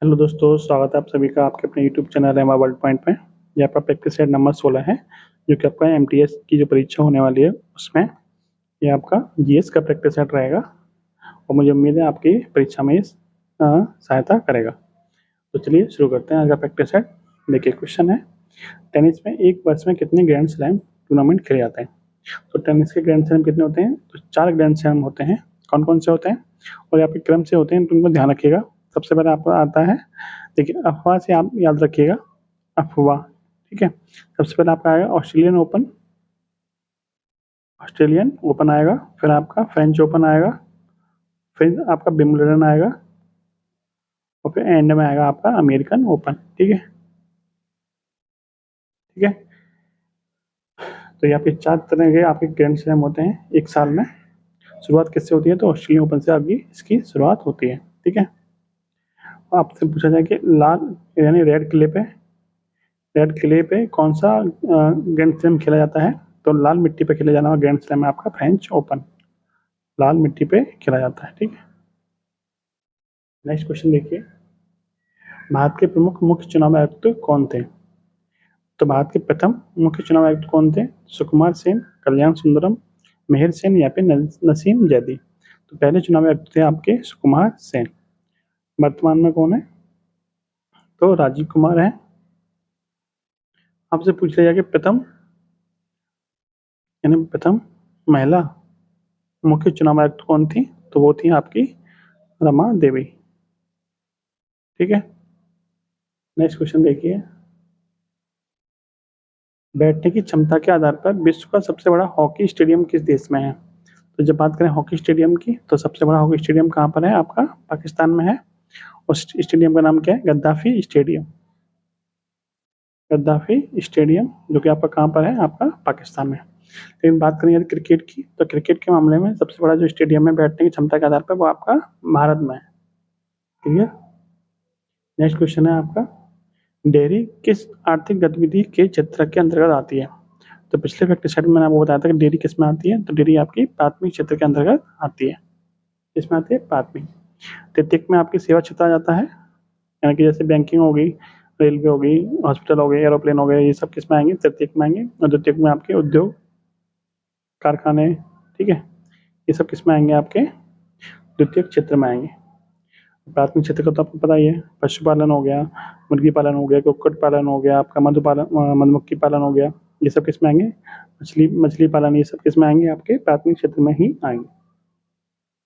Hello दोस्तों, स्वागत है आप सभी का आपके अपने यूट्यूब चैनल एमा वर्ल्ड पॉइंट में। ये आपका प्रैक्टिस सेट नंबर 16 है, जो कि आपका एमटीएस की जो परीक्षा होने वाली है उसमें ये आपका जीएस का प्रैक्टिस सेट रहेगा और मुझे उम्मीद है आपकी परीक्षा में सहायता करेगा। तो चलिए शुरू करते हैं आज का प्रैक्टिस सेट। देखिए क्वेश्चन है, टेनिस में एक वर्ष में कितने ग्रैंड स्लैम टूर्नामेंट खेले जाते हैं? तो टेनिस के ग्रैंड स्लैम कितने होते हैं? तो 4 ग्रैंड स्लैम होते हैं। कौन कौन से होते हैं और यहाँ पे क्रम से होते हैं, तो उनको ध्यान रखिएगा। सबसे पहले आपको आता है, देखिए अफवाह से आप याद रखिएगा, अफवाह। ठीक है, सबसे पहले आपका आएगा ऑस्ट्रेलियन ओपन, ऑस्ट्रेलियन ओपन आएगा, फिर आपका फ्रेंच ओपन आएगा, फिर आपका विंबलडन आएगा और फिर एंड में आएगा आपका अमेरिकन ओपन। ठीक है, ठीक है। तो यहाँ पे 4 तरह के आपके ग्रैंड स्लैम होते हैं एक साल में। शुरुआत किससे होती है? तो ऑस्ट्रेलियन ओपन से आपकी इसकी शुरुआत होती है। ठीक है, आपसे पूछा जाए कि लाल यानी रेड किले पे कौन सा ग्रैंड स्लैम खेला जाता है? तो लाल मिट्टी पे खेला जाने वाला ग्रैंड स्लैम है आपका फ्रेंच ओपन, लाल मिट्टी पे खेला जाता है। ठीक है, नेक्स्ट क्वेश्चन देखिए, भारत के प्रमुख मुख्य चुनाव आयुक्त कौन थे? तो भारत के प्रथम मुख्य चुनाव आयुक्त कौन थे? सुकुमार सेन, कल्याण सुंदरम, मेहर सेन या फिर नसीम जैदी। तो पहले चुनाव आयुक्त थे आपके सुकुमार सेन। वर्तमान में कौन है? तो राजीव कुमार है। आपसे पूछ लिया कि प्रथम यानी प्रथम महिला मुख्य चुनाव आयुक्त कौन थी? तो वो थी आपकी रमा देवी। ठीक है, नेक्स्ट क्वेश्चन देखिए, बैठने की क्षमता के आधार पर विश्व का सबसे बड़ा हॉकी स्टेडियम किस देश में है? तो जब बात करें हॉकी स्टेडियम की, तो सबसे बड़ा हॉकी स्टेडियम कहाँ पर है? आपका पाकिस्तान में है। उस स्टेडियम का नाम क्या है? Gaddafi stadium. गद्दाफी स्टेडियम जो कि आपका कहाँ पर है? आपका पाकिस्तान में। लेकिन बात करें यदि क्रिकेट की, तो क्रिकेट के मामले में सबसे बड़ा जो स्टेडियम है बैठने की क्षमता के आधार पर वो आपका भारत में है। क्लियर। नेक्स्ट क्वेश्चन है आपका, डेयरी किस आर्थिक गतिविधि के क्षेत्र के अंतर्गत आती है? तो पिछले प्रैक्टिस सेट में मैंने आपको बताया था कि डेयरी किस में आती है? तो डेयरी आपकी प्राथमिक क्षेत्र के अंतर्गत आती है। इसमें आती है प्राथमिक। तृतीयक में आपकी सेवा क्षेत्र आ जाता है, यानी कि जैसे बैंकिंग हो गई, रेलवे हो गई, हॉस्पिटल हो गए, एरोप्लेन हो गए, ये सब किस में आएंगे? तृतीयक में आएंगे। और द्वितीयक में आपके उद्योग, कारखाने, ठीक है, ये सब किस में आएंगे? आपके द्वितीयक क्षेत्र में आएंगे। प्राथमिक क्षेत्र का तो आपको पता ही है, पशुपालन हो गया, मुर्गी पालन हो गया, कुक्कुट पालन हो गया, आपका मधुमक्खी पालन हो गया, ये सब किस में आएंगे? मछली मछली पालन, ये सब किस में आएंगे? आपके प्राथमिक क्षेत्र में ही आएंगे।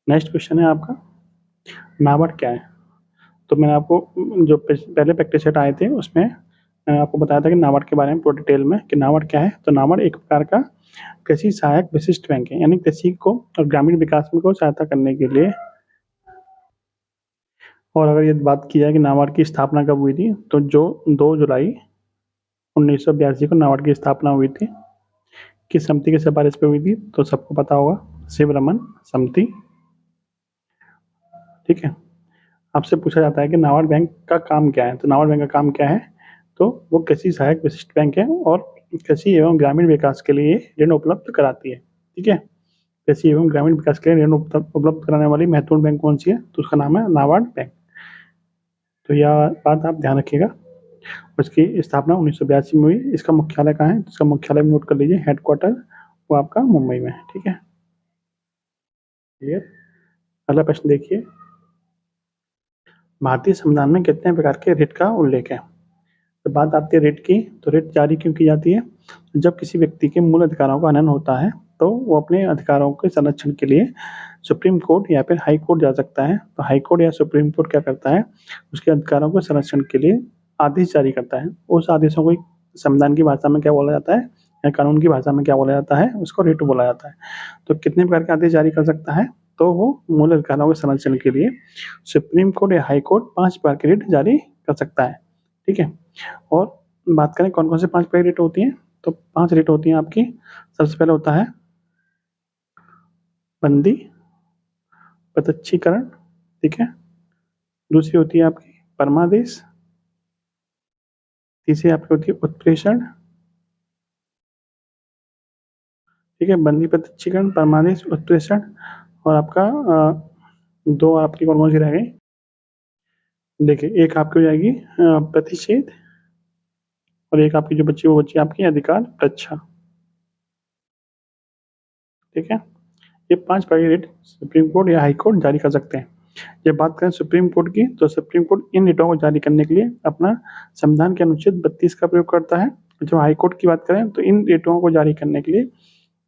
नेक्स्ट क्वेश्चन है आपका, नाबार्ड क्या है? तो मैंने आपको जो पहले प्रैक्टिस सेट आए थे उसमें मैंने आपको बताया था कि नाबार्ड के बारे में पूरी डिटेल में कि नाबार्ड क्या है। तो नाबार्ड एक प्रकार का कृषि सहायक विशिष्ट बैंक है, यानी कृषि को और ग्रामीण विकास में को सहायता करने के लिए। और अगर ये बात की जाए कि नाबार्ड की स्थापना कब हुई थी, तो जो 2 जुलाई 1982 को नाबार्ड की स्थापना हुई थी। किस समिति की सिफारिश पे हुई थी? तो सबको पता होगा, शिवरमन समिति। ठीक है, आपसे पूछा जाता है कि नाबार्ड बैंक का काम क्या है? तो नाबार्ड बैंक का काम क्या है? तो वो कृषि सहायक विशिष्ट बैंक है और कृषि एवं ग्रामीण विकास के लिए ऋण उपलब्ध कराती है। ठीक है, कृषि एवं ग्रामीण विकास के लिए ऋण उपलब्ध कराने वाली महत्वपूर्ण बैंक कौन सी है? तो उसका नाम है नाबार्ड बैंक। तो यह बात आप ध्यान रखिएगा। उसकी स्थापना 1982 में हुई। इसका मुख्यालय कहाँ है? इसका मुख्यालय नोट कर लीजिए, हेडक्वार्टर वो आपका मुंबई में है। ठीक है, क्लियर। अगला प्रश्न देखिए, भारतीय संविधान में कितने प्रकार के रिट का उल्लेख है? तो बात आती है रिट की, तो रिट जारी क्यों की जाती है? जब किसी व्यक्ति के मूल अधिकारों का हनन होता है तो वो अपने अधिकारों के संरक्षण के लिए सुप्रीम कोर्ट या फिर हाई कोर्ट जा सकता है। तो हाई कोर्ट या सुप्रीम कोर्ट क्या करता है? उसके अधिकारों के संरक्षण के लिए आदेश जारी करता है। उस आदेशों को संविधान की भाषा में क्या बोला जाता है या कानून की भाषा में क्या बोला जाता है? उसको रिट बोला जाता है। तो कितने प्रकार के आदेश जारी कर सकता है? तो वो मूल अधिकारों के संरक्षण के लिए सुप्रीम कोर्ट या हाई कोर्ट 5 प्रकार की रिट जारी कर सकता है। ठीक है, और बात करें कौन कौन से 5 प्रकार की रिट होती हैं, तो 5 रिट होती हैं आपकी। सबसे पहले होता है बंदी प्रत्यक्षीकरण। ठीक है, दूसरी होती है आपकी परमादेश, तीसरी आपकी होती है उत्प्रेषण। ठीक है, बंदी प्रत्यक्षीकरण, परमादेश, उत्प्रेषण। और आपका 2 आपकी कौन कौन सी रह गई? देखिए, एक आपकी हो जाएगी प्रतिषेध, और एक आपकी जो बच्ची वो बच्ची आपकी अधिकार रक्षा। ठीक है, ये 5 रेट सुप्रीम कोर्ट या हाई कोर्ट जारी कर सकते हैं। जब बात करें सुप्रीम कोर्ट की, तो सुप्रीम कोर्ट इन रिटों को जारी करने के लिए अपना संविधान के अनुच्छेद 32 का प्रयोग करता है। जो हाई कोर्ट की बात करें तो इन रिटों को जारी करने के लिए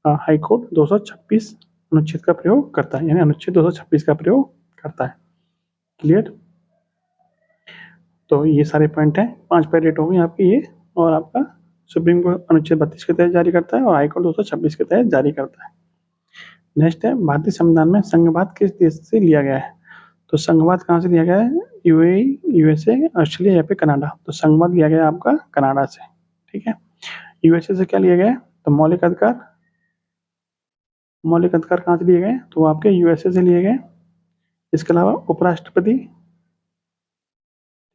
हाई कोर्ट 226 अनुच्छेद का प्रयोग करता है, यानी अनुच्छेद 226 का प्रयोग करता है। क्लियर? तो ये सारे पॉइंट हैं, 5 रेट हो गई आपकी ये, और आपका सुप्रीम कोर्ट अनुच्छेद 32 के तहत जारी करता है और हाई कोर्ट 226 के तहत जारी करता है। नेक्स्ट है, भारतीय संविधान में संघवाद किस देश से लिया गया है? तो संघवाद कहाँ से लिया गया है? यूएई, यूएसए, ऑस्ट्रेलिया या फिर कनाडा। तो संघवाद लिया गया आपका कनाडा से। ठीक है, यूएसए से क्या लिया गया है? तो मौलिक अधिकार, मौलिक अधिकार कहाँ से लिए गए? तो वो आपके यूएसए से लिए गए। इसके अलावा उपराष्ट्रपति,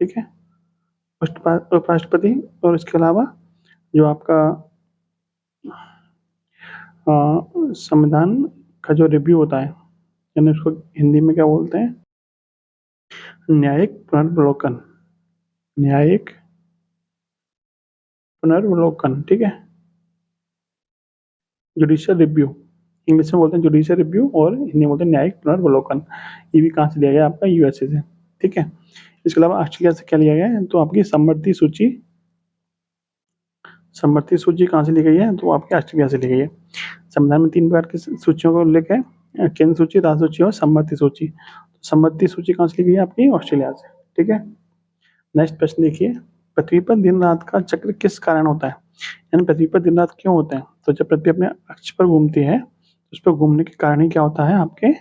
ठीक है, उपराष्ट्रपति, और इसके अलावा जो आपका संविधान का जो रिव्यू होता है, यानी उसको हिंदी में क्या बोलते हैं? न्यायिक पुनर्वलोकन, न्यायिक पुनर्वलोकन। ठीक है, जुडिशियल रिव्यू, इंग्लिश में बोलते हैं जुडिशियल रिव्यू और हिंदी में बोलते हैं न्यायिक पुनर्वलोकन। ये भी कहाँ से लिया गया? आपका यूएसए से। ठीक है, इसके अलावा ऑस्ट्रेलिया से क्या लिया गया है? तो आपकी समवर्ती सूची, समवर्ती सूची कहाँ से ली गई है? तो आपके ऑस्ट्रेलिया से ली गई है। संविधान में 3 प्रकार की सूचियों का उल्लेख है, केंद्र सूची, राज्य सूची और समवर्ती सूची। समवर्ती सूची कहाँ से ली गई है? आपकी ऑस्ट्रेलिया से। ठीक है, नेक्स्ट प्रश्न देखिए, पृथ्वी पर दिन रात का चक्र किस कारण होता है? यानी पृथ्वी पर दिन रात क्यों होते हैं? तो जब पृथ्वी अपने अक्ष पर घूमती है, उस पर घूमने के कारण ही क्या होता है? आपके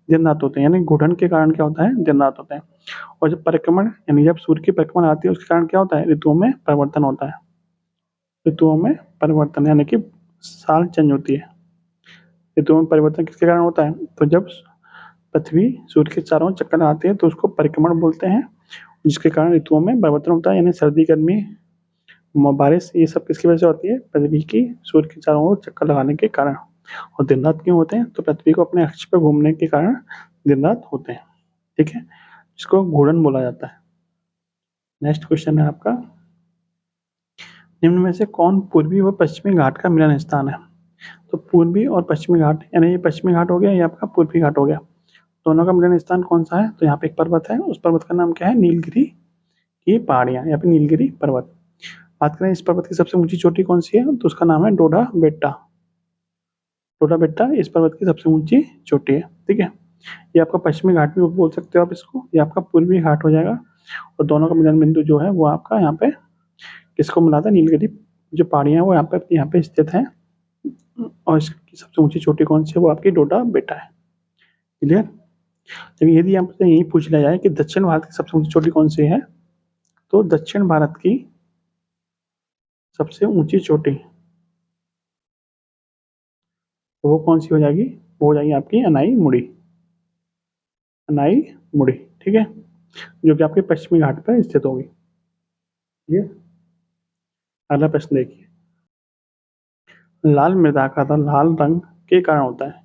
दिन रात होते हैं, यानी घूर्णन के कारण क्या होता है? दिन रात होते हैं। और जब परिक्रमण, यानी जब सूर्य की परिक्रमण आती है, उसके कारण क्या होता है? ऋतुओं में परिवर्तन होता है। ऋतुओं में परिवर्तन यानी कि साल चेंज होती है। ऋतुओं में परिवर्तन किसके कारण होता है? तो जब पृथ्वी सूर्य के चारों ओर चक्कर लगाती है तो उसको परिक्रमण बोलते हैं, जिसके कारण ऋतुओं में परिवर्तन होता है, यानी सर्दी, गर्मी, बारिश, ये सब किसकी वजह से होती है? पृथ्वी की सूर्य के चारों ओर चक्कर लगाने के कारण। और दिन रात क्यों होते हैं? तो पृथ्वी को अपने अक्ष पर घूमने के कारण दिन रात होते हैं। ठीक है, इसको घूर्णन बोला जाता है। नेक्स्ट क्वेश्चन है आपका, निम्न में से कौन पूर्वी व पश्चिमी घाट का मिलन स्थान है? तो पूर्वी और पश्चिमी घाट, यानी ये पश्चिमी घाट हो गया, ये आपका पूर्वी घाट हो गया, दोनों का मिलन स्थान कौन सा है? तो यहाँ पे एक पर्वत है, उस पर्वत का नाम क्या है? नीलगिरी की पहाड़ियाँ, यहाँ पे नीलगिरी पर्वत। बात करें इस पर्वत की सबसे ऊंची चोटी कौन सी है? तो उसका नाम है डोडा बेट्टा। डोडा बेट्टा इस पर्वत की सबसे ऊंची चोटी है। ठीक है, ये आपका पश्चिमी घाट भी बोल सकते हो आप इसको, ये आपका पूर्वी घाट हो जाएगा। और दोनों का मिलन बिंदु जो है वो आपका यहाँ पे किसको मिलाता है? नीलगिरी जो पहाड़ियाँ हैं वो यहाँ पे स्थित है। और इसकी सबसे ऊंची चोटी कौन सी है? वो आपकी डोडा बेट्टा है। क्लियर? लेकिन यदि आपसे यही पूछ लिया जाए कि दक्षिण भारत की सबसे ऊंची चोटी कौन सी है, तो दक्षिण भारत की सबसे ऊंची चोटी वो कौन सी हो जाएगी? वो हो जाएगी आपकी अनाई मुड़ी, अनाई मुड़ी। ठीक है, जो कि आपके पश्चिमी घाट पर स्थित होगी। ठीक है, अगला प्रश्न देखिए, लाल मृदा का लाल रंग के कारण होता है?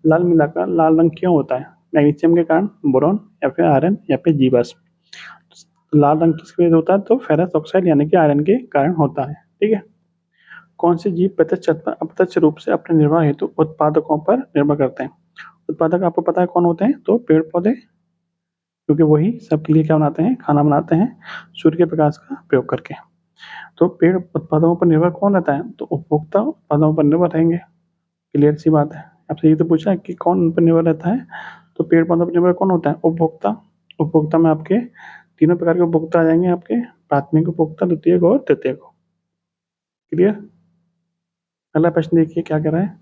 लाल मृदा का लाल रंग क्यों होता है? मैग्नीशियम के कारण, बोरॉन, या फिर आयरन, या फिर जीवाश्म। लाल रंग किसकी वजह से होता है? तो फेरस ऑक्साइड यानी कि आयरन के कारण होता है। ठीक है, कौन से जीव प्रत्यक्ष अथवा अप्रत्यक्ष रूप से अपने निर्वाह हेतु उत्पादकों पर निर्भर करते हैं? उत्पादक आपको पता है कौन होते हैं? तो पेड़ पौधे, क्योंकि वही सबके लिए क्या बनाते हैं? खाना बनाते हैं सूर्य के प्रकाश का प्रयोग करके। तो पेड़ उत्पादों पर निर्भर कौन रहता है? तो उपभोक्ता उत्पादों पर निर्भर रहेंगे। क्लियर सी बात है। आपसे ये तो पूछा है कि कौन उन पर निर्भर रहता है, तो पेड़ पौधों पर निर्भर कौन होता है? उपभोक्ता। उपभोक्ता में आपके तीनों प्रकार के उपभोक्ता आ जाएंगे, आपके प्राथमिक उपभोक्ता, द्वितीयक और तृतीयक। क्लियर? अगला प्रश्न देखिए क्या कह रहा है,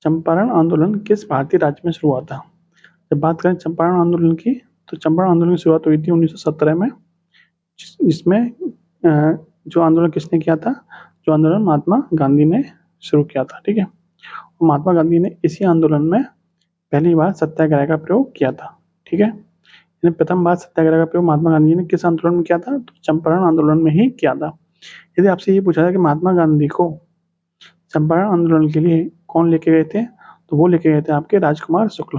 चंपारण आंदोलन किस भारतीय राज्य में शुरू हुआ था? जब बात करें चंपारण आंदोलन की, तो चंपारण आंदोलन की शुरुआत हुई थी 1917 में, जिसमें जो आंदोलन किसने किया था? जो आंदोलन महात्मा गांधी ने शुरू किया था। ठीक है, महात्मा गांधी ने इसी आंदोलन में पहली बार सत्याग्रह का प्रयोग किया था। ठीक है, प्रथम बार सत्याग्रह का प्रयोग महात्मा गांधी ने किस आंदोलन में किया था? तो चंपारण आंदोलन में ही किया था। यदि आपसे ये पूछा जाए कि महात्मा गांधी को चंपारण आंदोलन के लिए कौन लेके गए थे, तो वो लेके गए थे आपके राजकुमार शुक्ल।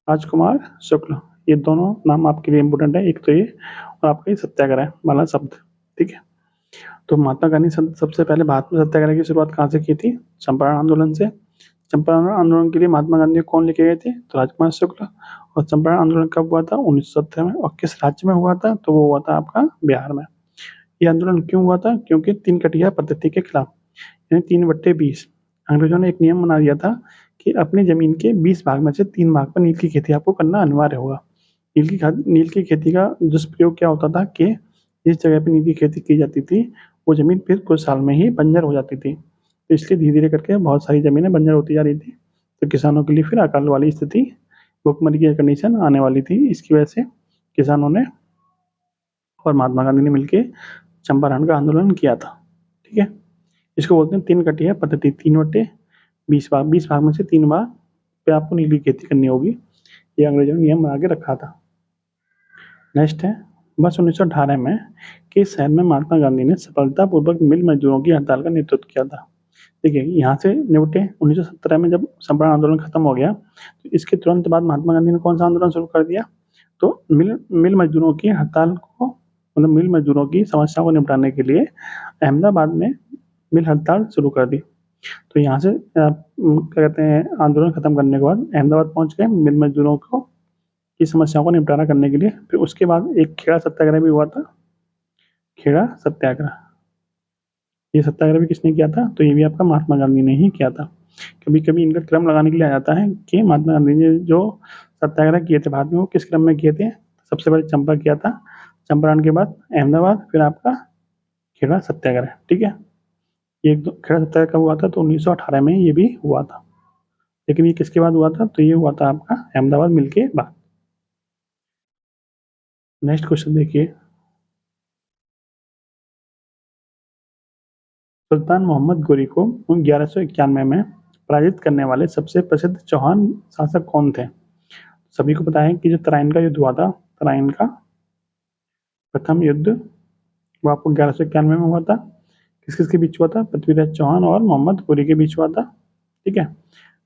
राजकुमार शुक्ल, ये दोनों नाम आपके लिए इम्पोर्टेंट है, एक तो ये और आपका ये सत्याग्रह वाला शब्द, ठीक है। तो महात्मा गांधी सबसे पहले भारत में सत्याग्रह की शुरुआत कहाँ से की थी? चंपारण आंदोलन से। चंपारण आंदोलन के लिए महात्मा गांधी को कौन लेके गए थे? तो राजकुमार शुक्ल। और चंपारण आंदोलन कब हुआ था? 1917 में। और किस राज्य में हुआ था? तो वो हुआ था आपका बिहार में। ये आंदोलन क्यों हुआ था? क्योंकि तीन कटिया पद्धति के खिलाफ, यानी 3/20। अंग्रेजों ने एक नियम बना दिया था कि अपनी जमीन के 20 भाग में से 3 भाग पर नील की खेती आपको करना अनिवार्य होगा। नील की खेती का दुष्प्रयोग क्या होता था कि जिस जगह पे नील की खेती की जाती थी वो जमीन फिर कुछ साल में ही बंजर हो जाती थी। तो इसलिए धीरे धीरे करके बहुत सारी जमीनें बंजर होती जा रही थी। तो किसानों के लिए फिर अकाल वाली स्थिति, भुखमरी की कंडीशन आने वाली थी। इसकी वजह से किसानों ने और महात्मा गांधी ने मिलकर चंपारण का आंदोलन किया था, ठीक है। इसको बोलते हैं 3 कटिया पद्धति। 3/20 भाग, 20 भाग में से 3 भाग पे आपको नील की खेती करनी होगी। ये अंग्रेजों ने नियम बना के रखा था। नेक्स्ट है वर्ष 1918 में किस शहर में महात्मा गांधी ने सफलतापूर्वक मिल मजदूरों की हड़ताल का नेतृत्व किया था? देखिए यहाँ से निपटे 1917 में जब चंपारण आंदोलन खत्म हो गया तो इसके तुरंत बाद महात्मा गांधी ने कौन सा आंदोलन शुरू कर दिया? तो मिल मजदूरों की हड़ताल को, मतलब मिल मजदूरों की समस्याओं को निपटाने के लिए अहमदाबाद में मिल हड़ताल शुरू कर दी। तो यहाँ से क्या कहते हैं, आंदोलन खत्म करने के बाद अहमदाबाद पहुंच गए मिल मजदूरों को की समस्याओं को निपटारा करने के लिए। फिर उसके बाद एक खेड़ा सत्याग्रह भी हुआ था, खेड़ा सत्याग्रह। ये सत्याग्रह भी किसने किया था? तो ये भी आपका महात्मा गांधी ने ही किया था। कभी कभी इनका क्रम लगाने के लिए आ जाता है कि महात्मा गांधी ने जो सत्याग्रह किए थे भारत में वो किस क्रम में किए थे। सबसे पहले चंपा किया था, चंपारण के बाद अहमदाबाद, फिर आपका खेड़ा सत्याग्रह, ठीक है। ये खेड़ा सत्याग्रह कब हुआ था? तो 1918 में ये भी हुआ था। लेकिन ये किसके बाद हुआ था? तो ये हुआ था आपका अहमदाबाद मिल के बाद। नेक्स्ट क्वेश्चन देखिए, सुल्तान मोहम्मद गोरी को 1191 में पराजित करने वाले सबसे प्रसिद्ध चौहान शासक कौन थे? सभी को पता है कि जो तराइन का युद्ध हुआ था, तराइन का प्रथम युद्ध, वो आपको 1191 में हुआ था। किस किस के बीच हुआ था? पृथ्वीराज चौहान और मोहम्मद गोरी के बीच हुआ था, ठीक है।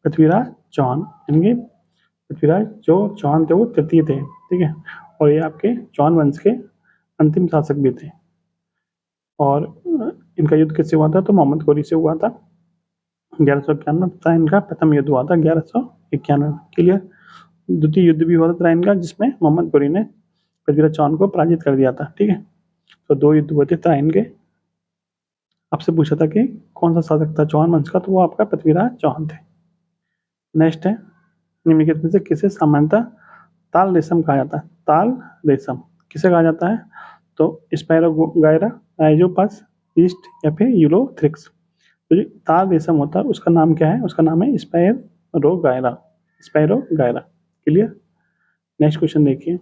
पृथ्वीराज चौहान, यानी पृथ्वीराज जो चौहान थे वो तृतीय थे, ठीक है। और ये आपके चौहान वंश के अंतिम शासक भी थे। और इनका युद्ध किससे हुआ था? तो मोहम्मद गोरी से हुआ था 1191 तथा इनका प्रथम युद्ध हुआ था 1191 में। क्लियर। द्वितीय युद्ध भी हुआ था इनका जिसमें मोहम्मद गोरी ने पृथ्वीराज चौहान को पराजित कर दिया था, ठीक है। तो 2 युद्ध हुए थे तराइन के। आपसे पूछा था कि कौन सा शासक था चौहान वंश का, तो वो आपका पृथ्वीराज चौहान थे। नेक्स्ट है निम्नलिखित में से किसे सामान्यतः ताल रेशम कहा जाता है? ताल रेशम किसे कहा जाता है? तो स्पैरोगायरा, राइजोपस, ईस्ट या फिर यूलोथ्रिक्स। तो जो ताल रेशम होता है उसका नाम क्या है? उसका नाम है स्पैरोगायरा, स्पैरोगायरा। क्लियर। नेक्स्ट क्वेश्चन देखिए,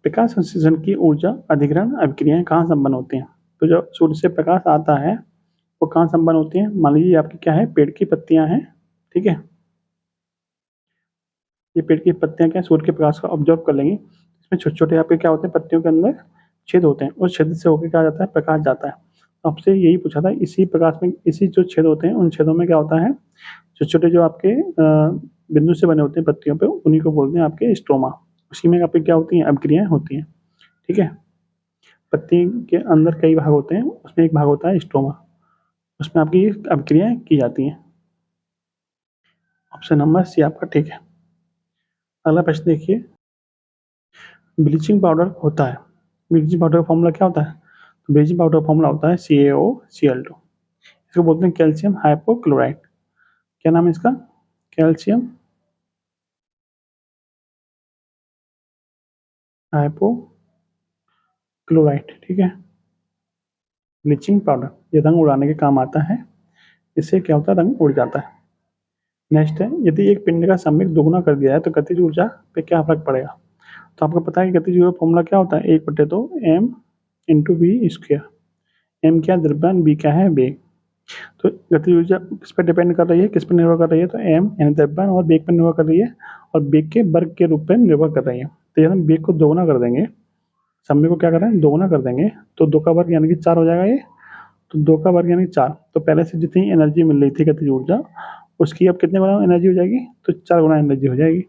प्रकाश संश्लेषण की ऊर्जा अधिग्रहण अभिक्रियाएं कहाँ संपन्न होती हैं? तो जब सूर्य से प्रकाश आता है वो कहाँ संपन्न होती हैं? मान लीजिए आपकी क्या है, पेड़ की पत्तियां हैं, ठीक है। ये पेड़ की पत्तियां क्या है, सूर्य के प्रकाश को ऑब्जर्व कर लेंगी। इसमें छोटे छोटे आपके क्या होते हैं, पत्तियों के अंदर छेद होते हैं, उस छेद से होकर क्या जाता है, प्रकाश जाता है। आपसे यही पूछा था, इसी प्रकाश में इसी जो छेद होते हैं उन छेदों में क्या होता है, छोटे छोटे जो आपके बिंदु से बने होते हैं पत्तियों पे, उन्हीं को बोलते हैं आपके स्ट्रोमा। उसी में आपकी क्या होती हैं, अभिक्रियाएं होती हैं, ठीक है। पत्ती के अंदर कई भाग होते हैं, उसमें एक भाग होता है स्ट्रोमा, उसमें आपकी अभिक्रियाएं की जाती हैं। ऑप्शन नंबर सी आपका ठीक है। अगला प्रश्न देखिए, ब्लीचिंग पाउडर होता है, ब्लीचिंग पाउडर का फॉर्मूला क्या होता है? तो ब्लीचिंग पाउडर का फॉर्मूला होता है CaOCl2। इसको बोलते हैं कैल्शियम हाइपोक्लोराइड। क्या नाम है इसका? कैल्शियम हाइपोक्लोराइड, ठीक है। ब्लीचिंग पाउडर ये रंग उड़ाने के काम आता है, इससे क्या होता है, रंग उड़ जाता है। नेक्स्ट है, यदि एक पिंड का संवेग दोगुना कर दिया है तो गतिज ऊर्जा पे क्या फर्क पड़ेगा? तो आपको पता है कि गतिज ऊर्जा फॉर्मूला क्या होता है, 1/2 m/v²। m क्या द्रव्यमान, b क्या है वेग। तो गतिज ऊर्जा किस पर डिपेंड कर रही है, किस पर निर्भर कर रही है? तो m यानी द्रव्यमान और वेग पर निर्भर कर रही है, और वेग के वर्ग के रूप में निर्भर कर रही है। तो यदि हम वेग को दोगुना कर देंगे, समय को क्या कर रहे हैं, दोगुना कर देंगे, तो 2 का वर्ग यानी कि 4 हो जाएगा ये। तो 2 का वर्ग यानी 4, तो पहले से जितनी एनर्जी मिल रही थी गतिज ऊर्जा उसकी अब कितने गुना एनर्जी हो जाएगी? तो 4 गुना एनर्जी हो जाएगी।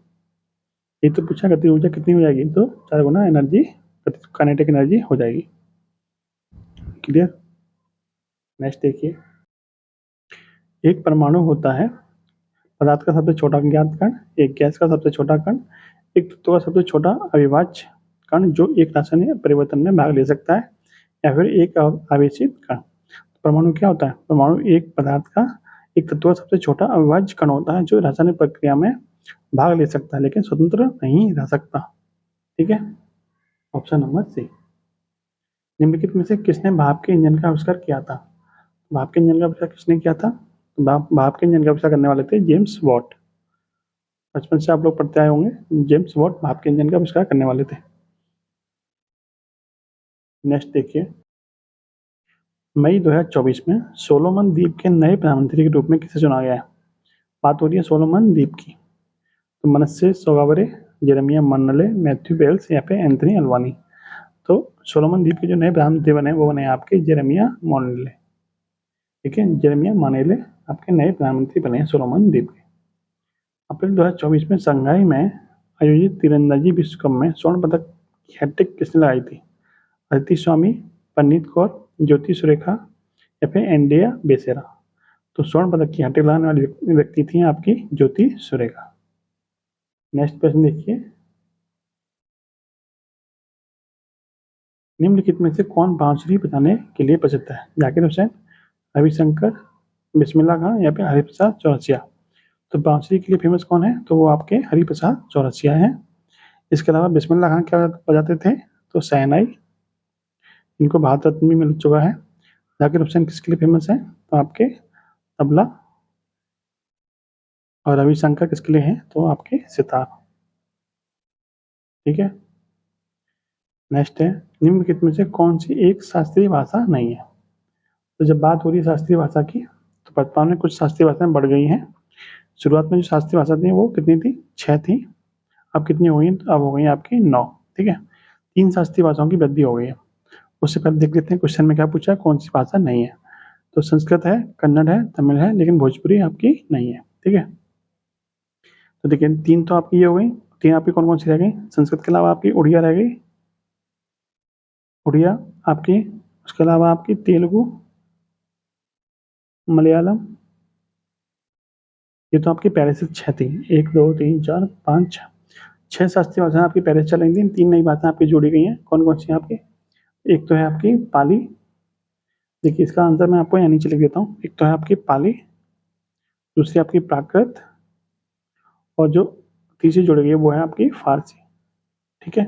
ये तो पूछा गतिज ऊर्जा कितनी हो जाएगी, तो 4 गुना एनर्जी काइनेटिक एनर्जी हो जाएगी। क्लियर। नेक्स्ट देखिए, एक परमाणु होता है पदार्थ का सबसे छोटा ज्ञात कण, एक गैस का सबसे छोटा कण, एक तत्व का सबसे छोटा अविभाज्य कण जो एक रासायनिक परिवर्तन में भाग ले सकता है, या फिर एक आवेशित कण। परमाणु क्या होता है? परमाणु एक पदार्थ का, एक तत्व का सबसे छोटा अविभाज्य कण होता है जो रासायनिक प्रक्रिया में भाग ले सकता है लेकिन स्वतंत्र नहीं रह सकता। ठीक है, ऑप्शन नंबर सी। निम्नलिखित में से किसने भाप के इंजन का आविष्कार किया था? भाप के इंजन का आविष्कार किसने किया था? भाप के इंजन का आविष्कार करने वाले थे जेम्स वॉट। बचपन से आप लोग पढ़ते आए होंगे, जेम्स वॉट भाप के इंजन का आविष्कार करने वाले थे। नेक्स्ट देखिए, मई 2024 में सोलोमन द्वीप के नए प्रधानमंत्री के रूप में किसे चुना गया है? बात हो रही है सोलोमन द्वीप की। तो मनसे सोगावरे, जेरेमिया मनले, मैथ्यू बेल्स या फिर एंथनी अल्वानी। तो सोलोमन द्वीप के जो नए प्रधानमंत्री बने वो बने आपके जेरेमिया मोनेले। ठीक है, जेरेमिया मानेले आपके नए प्रधानमंत्री बने हैं सोलोमन द्वीप के। अप्रैल 2024 में शंघाई में आयोजित तीरंदाजी विश्व कप में स्वर्ण पदक की हैट्रिक किसने लगाई थी? अदिति स्वामी, परनीत कौर, ज्योति सुरेखा या फिर एंडिया बेसेरा। तो स्वर्ण पदक की हैट्रिक लगाने वाली व्यक्ति थी आपकी ज्योति सुरेखा। नेक्स्ट प्रश्न देखिए, निम्नलिखित में से कौन बांसुरी बजाने के लिए प्रसिद्ध है? जाकिर हुसैन, रविशंकर, बिस्मिल्लाह खान या फिर हरिप्रसाद चौरसिया। तो बांसुरी के लिए फेमस कौन है? तो वो आपके हरिप्रसाद चौरसिया हैं। इसके अलावा बिस्मिल्लाह खान क्या बजाते थे? तो शहनाई, इनको भारत रत्न भी मिल चुका है। जाकिर हुसैन किसके लिए फेमस है? तो आपके तबला। और रविशंकर किसके लिए है? तो आपके सितार। ठीक है, नेक्स्ट है, निम्नलिखित में से कौन सी एक शास्त्रीय भाषा नहीं है? तो जब बात हो रही है शास्त्रीय भाषा की, तो वर्तमान में कुछ शास्त्रीय भाषाएं बढ़ गई हैं। शुरुआत में जो शास्त्रीय भाषा थी वो कितनी थी? 6 थी। अब कितनी हो गई? तो अब हो गई आपकी 9। ठीक है, 3 शास्त्रीय भाषाओं की वृद्धि हो गई है। उससे पहले देख लेते हैं क्वेश्चन में क्या पूछा, कौन सी भाषा नहीं है। तो संस्कृत है, कन्नड़ है, तमिल है, लेकिन भोजपुरी आपकी नहीं है। ठीक है, तो देखिए 3 तो आपकी ये हो गई। 3 आपकी कौन कौन सी रह गई? संस्कृत के अलावा आपकी उड़िया रह गई, उड़िया आपकी। उसके अलावा आपकी तेलुगु, मलयालम। ये तो आपकी पहले से 6 थी। 1 2 3 4 5 6 शास्त्रीय भाषाएं आपकी पहले से चल रही थी। 3 नई भाषाएं आपकी जोड़ी गई हैं। कौन कौन सी आपकी? एक तो है आपकी पाली। देखिए इसका आंसर मैं आपको यहाँ नीचे लिख देता हूँ। एक तो है आपकी पाली, दूसरी आपकी प्राकृत, और जो तीसरी जोड़ी गई है वो है आपकी फारसी। ठीक है,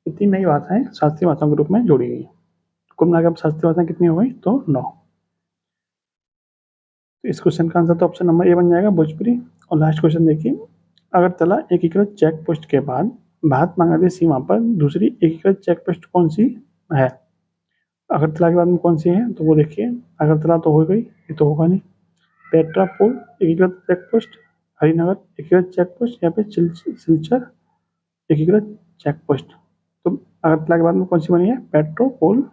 ये 3 नई भाषाएं शास्त्रीय भाषाओं के रूप में जोड़ी गई हैं। कुल मिलाकर शास्त्रीय भाषाएं कितनी हो गई? तो 9। तो इस क्वेश्चन का आंसर तो ऑप्शन नंबर ए बन जाएगा, भोजपुरी। और लास्ट क्वेश्चन देखिए, अगरतला एकीकृत चेक पोस्ट के बाद भारत बांग्लादेश सीमा पर दूसरी एकीकृत चेक पोस्ट कौन सी है? अगरतला के बाद में कौन सी है? तो वो देखिए, अगरतला तो हो गई, ये तो होगा नहीं। पेट्रापोल एकीकृत चेक पोस्ट, हरिनगर एकीकृत चेक पोस्ट या फिर सिलचर एकीकृत चेक पोस्ट। तो अगरतला के बाद में कौन सी बनी है? पेट्रोपोल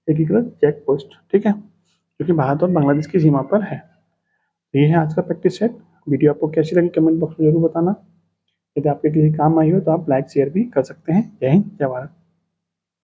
एकीकृत चेक पोस्ट। ठीक है, जो कि भारत और बांग्लादेश की सीमा पर है। ये है आज का प्रैक्टिस सेट। वीडियो आपको कैसी लगी कमेंट बॉक्स में जरूर बताना। यदि आपके किसी काम आई हो तो आप लाइक शेयर भी कर सकते हैं। जय हिंद, जय भारत।